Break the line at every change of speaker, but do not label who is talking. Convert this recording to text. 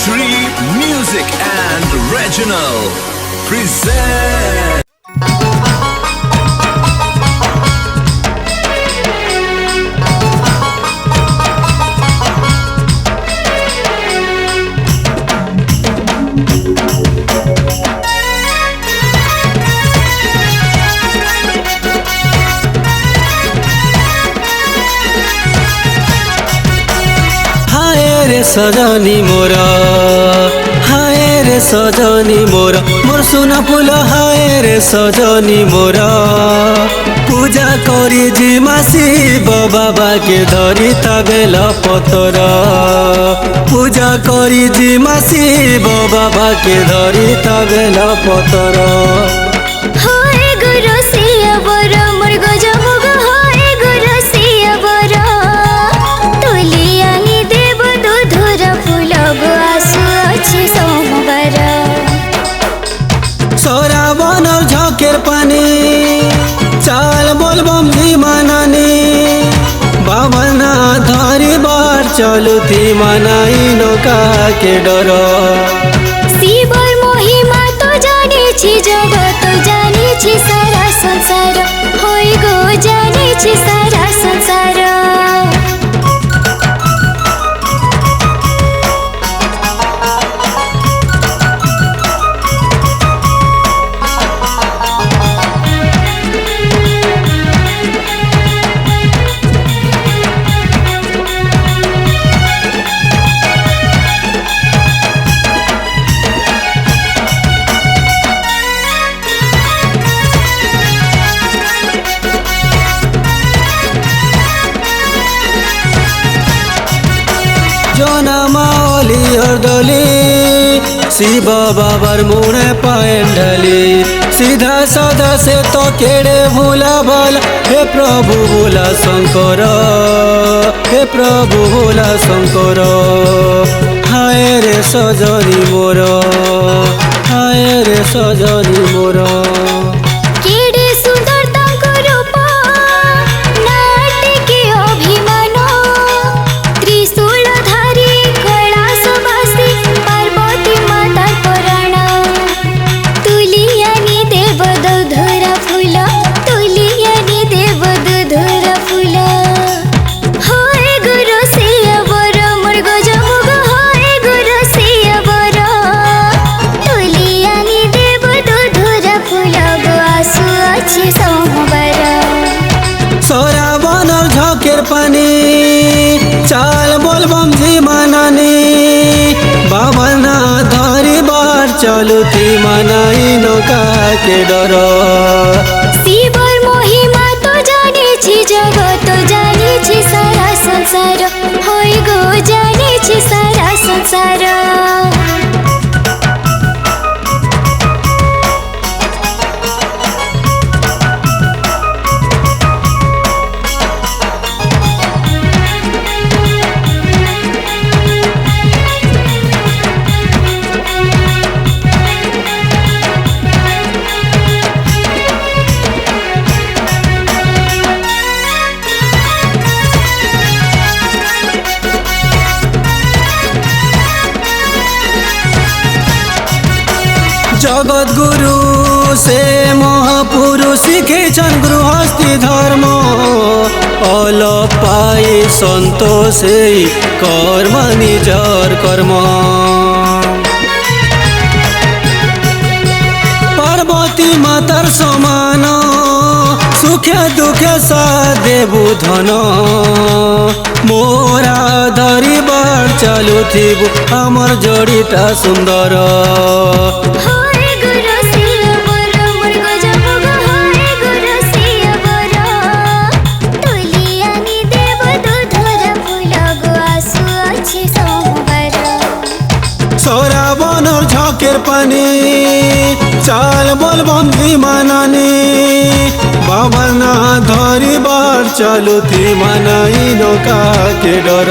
Tree Music and Regional present.
रे सजनी मोर हाय रे सजनी मोर मोर सुना फूल हाय रे सजनी मोर पूजा करी जिमा शिव बाबा के धरी बेल पतर पूजा करी जिमा शिव बाबा के धरी बेल पतर सरावन झकेर पानी चाल बोलबम मानानी बाबना धरी बार चलू थी मनाई नौका के डर
शिवर महिमा तो जाने छी जगत जाने छी सारा संसार होई गो जाने छी सारा संसार
जोना माओली हरदली शिव बाबर मुड़े पायन ढली सीधा साधा से तो केड़े भूला भला हे प्रभु भोला शंकर हे प्रभु भोला शंकर हाय रे सजनी मोर हाय रे सजनी मोर सरावन झकेर पानी चाल बोलबम मानानी बाबना धरी बार चलू थी मनाई नौका के डर
शिवर महिमा तो जाने छी जगत जाने छी सारा संसार होई गो जाने छी सारा संसार
जगत गुरु से महापुरुष शिखेछन् गृहस्थी धर्म अल पाई सन्तोषे कर्म निजर कर्म पार्वती मातार समान सुख दुख साथ देबु धन मोरा धरी बार चालू थिबु हमर जोड़ीटा सुंदर सरावन झकेर पानी चाल बोलबम मानानी बाबना धरी बार चलू थी मनाई नौका के डर।